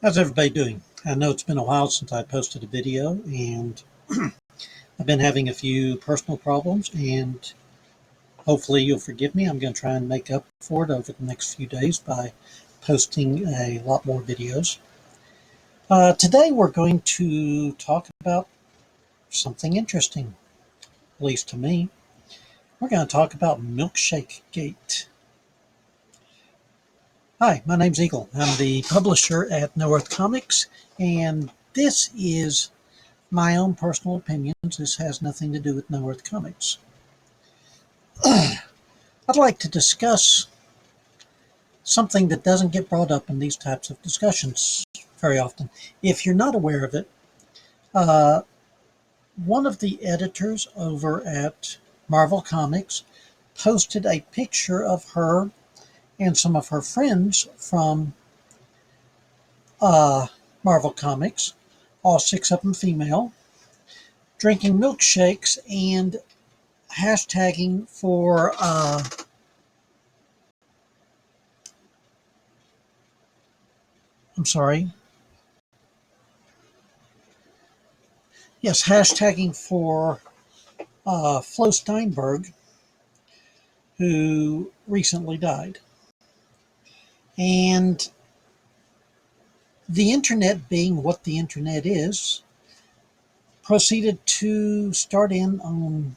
How's everybody doing? I know it's been a while since I posted a video, and I've been having a few personal problems, and hopefully you'll forgive me. I'm going to try and make up for it over the next few days by posting a lot more videos. Today we're going to talk about something interesting, at least to me. We're going to talk about MilkshakeGate. Hi, my name's Eagle. I'm the publisher at No Earth Comics, and this is my own personal opinions. This has nothing to do with No Earth Comics. I'd like to discuss something that doesn't get brought up in these types of discussions very often. If you're not aware of it, one of the editors over at Marvel Comics posted a picture of her and some of her friends from Marvel Comics, all 6 of them female, drinking milkshakes and hashtagging for hashtagging for Flo Steinberg, who recently died. And the internet, being what the internet is, proceeded to start in on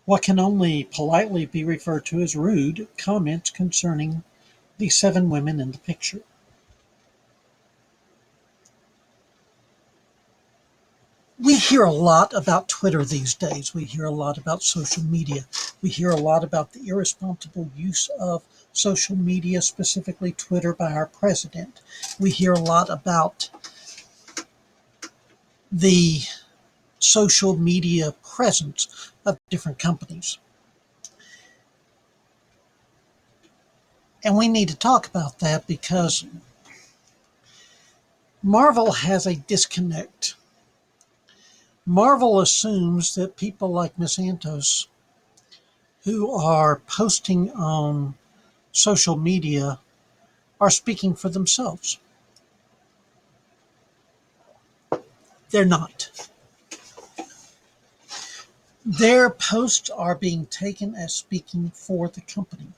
what can only politely be referred to as rude comments concerning the 7 women in the picture. We hear a lot about Twitter these days. We hear a lot about social media. We hear a lot about the irresponsible use of social media, specifically Twitter, by our president. We hear a lot about the social media presence of different companies. And we need to talk about that because Marvel has a disconnect. Marvel assumes that people like Miss Santos, who are posting on social media, are speaking for themselves. They're not. Their posts are being taken as speaking for the company.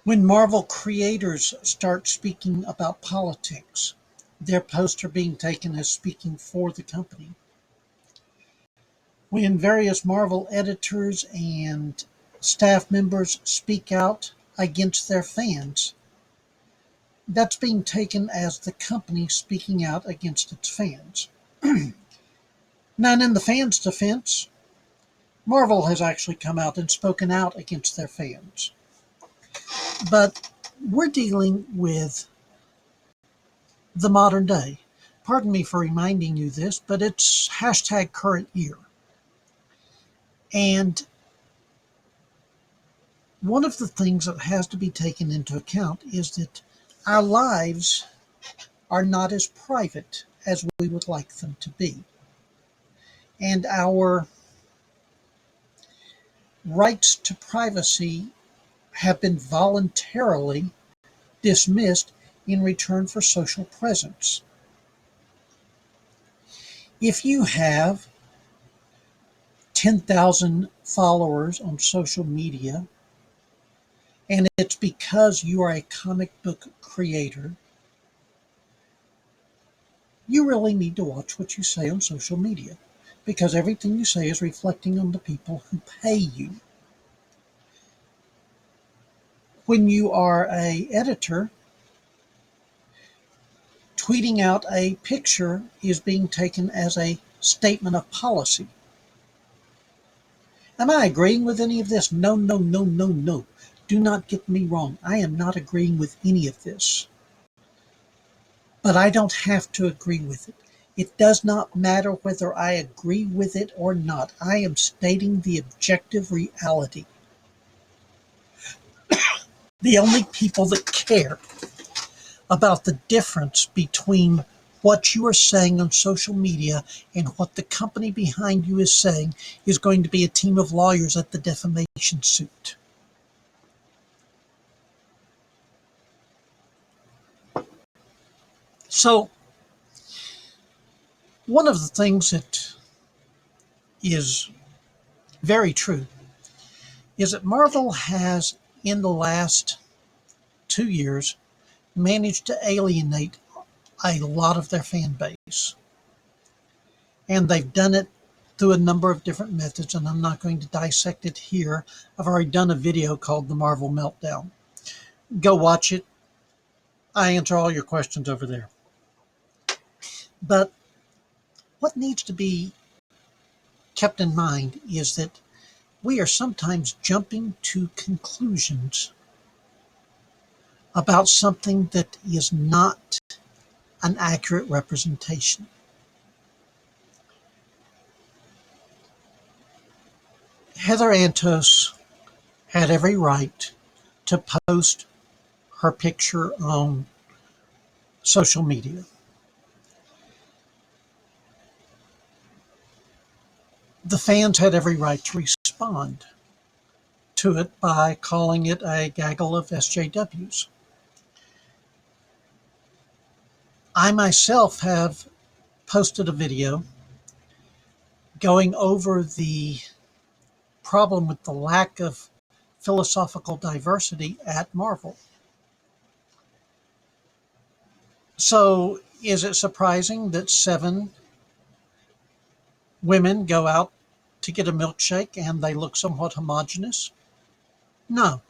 When Marvel creators start speaking about politics, their posts are being taken as speaking for the company. When various Marvel editors and staff members speak out against their fans, that's being taken as the company speaking out against its fans. Now, in the fans' defense, Marvel has actually come out and spoken out against their fans. But we're dealing with the modern day. Pardon me for reminding you this, but it's hashtag current year. And one of the things that has to be taken into account is that our lives are not as private as we would like them to be. And our rights to privacy have been voluntarily dismissed in return for social presence. If you have 10,000 followers on social media, and it's because you are a comic book creator, you really need to watch what you say on social media, because everything you say is reflecting on the people who pay you. When you are an editor, tweeting out a picture is being taken as a statement of policy. Am I agreeing with any of this? No, no, no, no, no. Do not get me wrong. I am not agreeing with any of this. But I don't have to agree with it. It does not matter whether I agree with it or not. I am stating the objective reality. The only people that care about the difference between what you are saying on social media and what the company behind you is saying is going to be a team of lawyers at the defamation suit. So, one of the things that is very true is that Marvel has, in the last 2 years, managed to alienate a lot of their fan base. And they've done it through a number of different methods, and I'm not going to dissect it here. I've already done a video called The Marvel Meltdown. Go watch it. I answer all your questions over there. But what needs to be kept in mind is that we are sometimes jumping to conclusions about something that is not an accurate representation. Heather Antos had every right to post her picture on social media. The fans had every right to respond to it by calling it a gaggle of SJWs. I myself have posted a video going over the problem with the lack of philosophical diversity at Marvel. So, is it surprising that 7 women go out to get a milkshake and they look somewhat homogenous? No.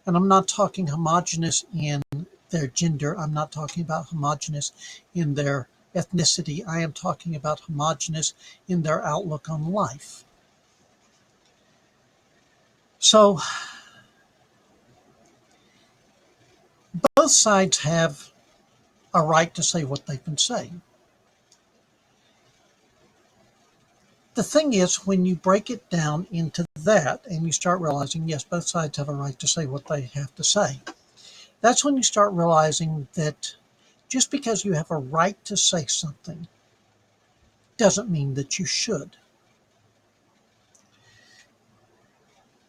And I'm not talking homogenous in their gender. I'm not talking about homogenous in their ethnicity. I am talking about homogenous in their outlook on life. So, both sides have a right to say what they've been saying. The thing is, when you break it down into that and you start realizing, yes, both sides have a right to say what they have to say, that's when you start realizing that just because you have a right to say something doesn't mean that you should.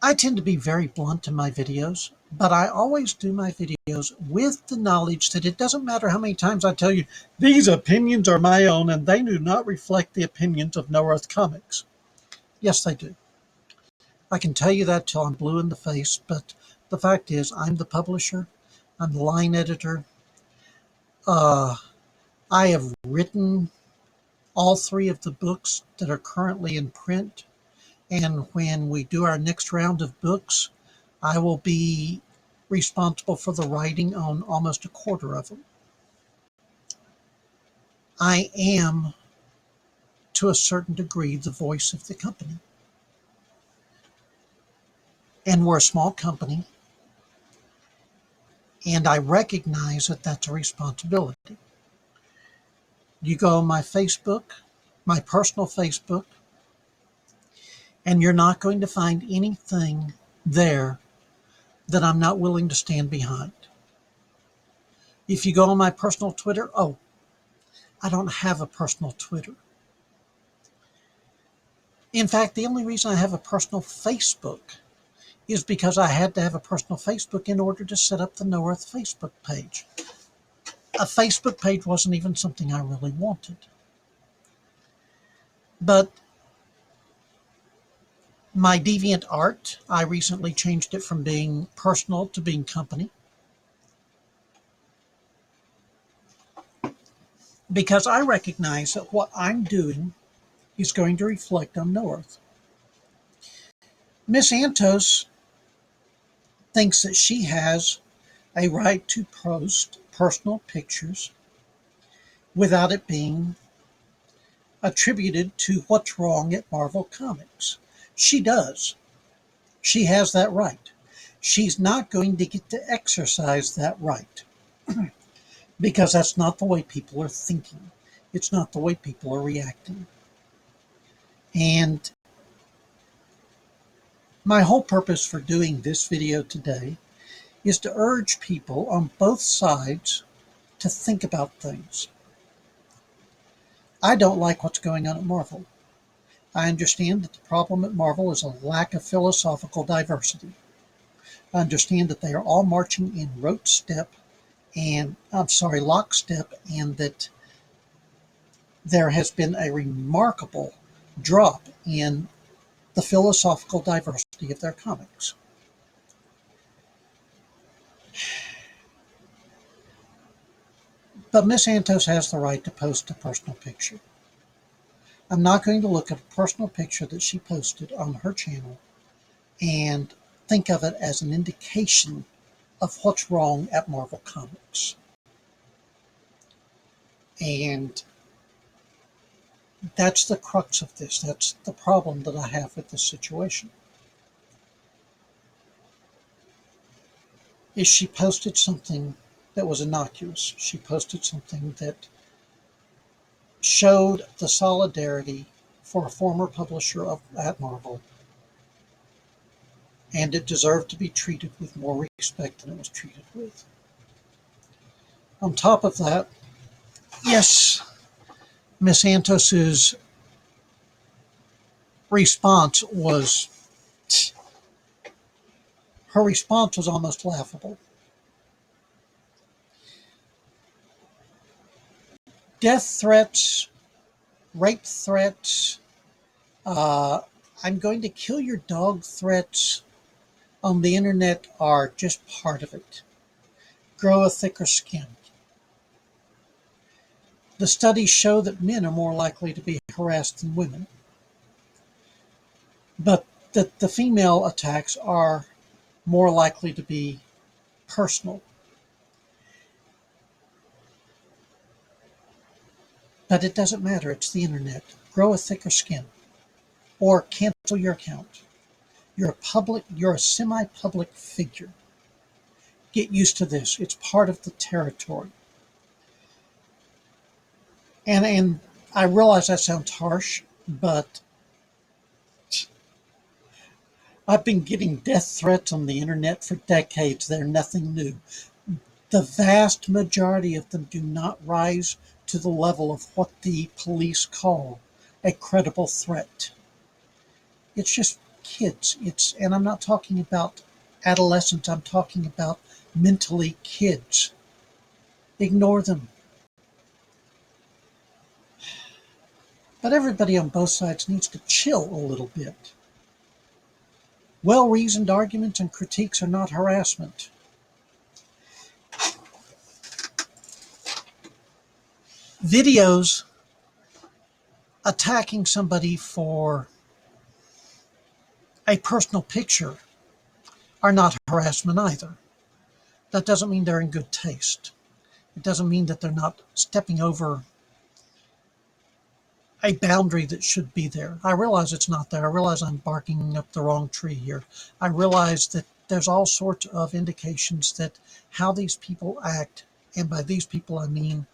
I tend to be very blunt in my videos, but I always do my videos with the knowledge that it doesn't matter how many times I tell you, these opinions are my own and they do not reflect the opinions of No Earth Comics. Yes, they do. I can tell you that till I'm blue in the face, but the fact is, I'm the publisher, I'm the line editor. I have written all 3 of the books that are currently in print. And when we do our next round of books, I will be responsible for the writing on almost a quarter of them. I am, to a certain degree, the voice of the company. And we're a small company, and I recognize that that's a responsibility. You go on my Facebook, my personal Facebook, and you're not going to find anything there that I'm not willing to stand behind. If you go on my personal Twitter, I don't have a personal Twitter. In fact, the only reason I have a personal Facebook is because I had to have a personal Facebook in order to set up the No Earth Facebook page. A Facebook page wasn't even something I really wanted. But my DeviantArt, I recently changed it from being personal to being company, because I recognize that what I'm doing is going to reflect on No Earth. Miss Antos thinks that she has a right to post personal pictures without it being attributed to what's wrong at Marvel Comics. She does. She has that right. She's not going to get to exercise that right because that's not the way people are thinking. It's not the way people are reacting. And my whole purpose for doing this video today is to urge people on both sides to think about things. I don't like what's going on at Marvel. I understand that the problem at Marvel is a lack of philosophical diversity. I understand that they are all marching in rote step and I'm sorry, lockstep, and that there has been a remarkable drop in the philosophical diversity of their comics. But Miss Santos has the right to post a personal picture. I'm not going to look at a personal picture that she posted on her channel and think of it as an indication of what's wrong at Marvel Comics. And that's the crux of this. That's the problem that I have with this situation. Is she posted something that was innocuous. She posted something that showed the solidarity for a former publisher at Marvel, and it deserved to be treated with more respect than it was treated with. On top of that, yes, Miss Santos's response was her response was almost laughable. Death threats, rape threats, I'm going to kill your dog threats on the internet are just part of it. Grow a thicker skin. The studies show that men are more likely to be harassed than women, but that the female attacks are more likely to be personal. But it doesn't matter, it's the internet. Grow a thicker skin or cancel your account. You're a semi-public figure. Get used to this. It's part of the territory. And I realize that sounds harsh, but I've been getting death threats on the internet for decades. They're nothing new. The vast majority of them do not rise to the level of what the police call a credible threat. It's just kids. And I'm not talking about adolescents. I'm talking about mentally kids. Ignore them. But everybody on both sides needs to chill a little bit. Well-reasoned arguments and critiques are not harassment. Videos attacking somebody for a personal picture are not harassment either. That doesn't mean they're in good taste. It doesn't mean that they're not stepping over a boundary that should be there. I realize it's not there. I realize I'm barking up the wrong tree here. I realize that there's all sorts of indications that how these people act, and by these people I mean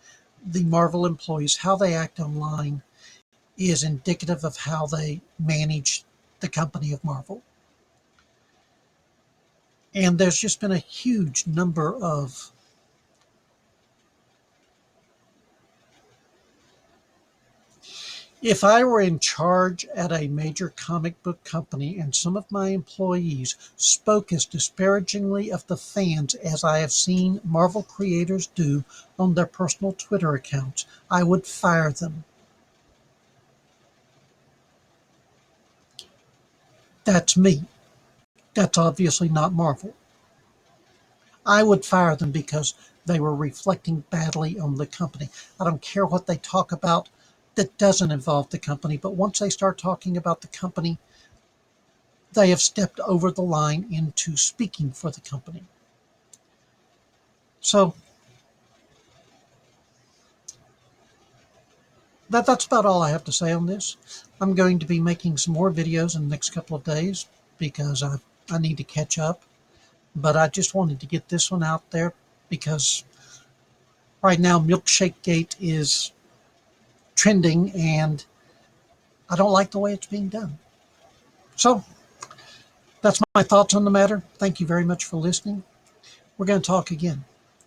the Marvel employees, how they act online is indicative of how they manage the company of Marvel. And there's just been a huge number of if I were in charge at a major comic book company and some of my employees spoke as disparagingly of the fans as I have seen Marvel creators do on their personal Twitter accounts, I would fire them. That's me. That's obviously not Marvel. I would fire them because they were reflecting badly on the company. I don't care what they talk about that doesn't involve the company, but once they start talking about the company, they have stepped over the line into speaking for the company. So that's about all I have to say on this. I'm going to be making some more videos in the next couple of days because I need to catch up. But I just wanted to get this one out there because right now MilkshakeGate is trending and I don't like the way it's being done. So that's my thoughts on the matter. Thank you very much for listening. We're going to talk again.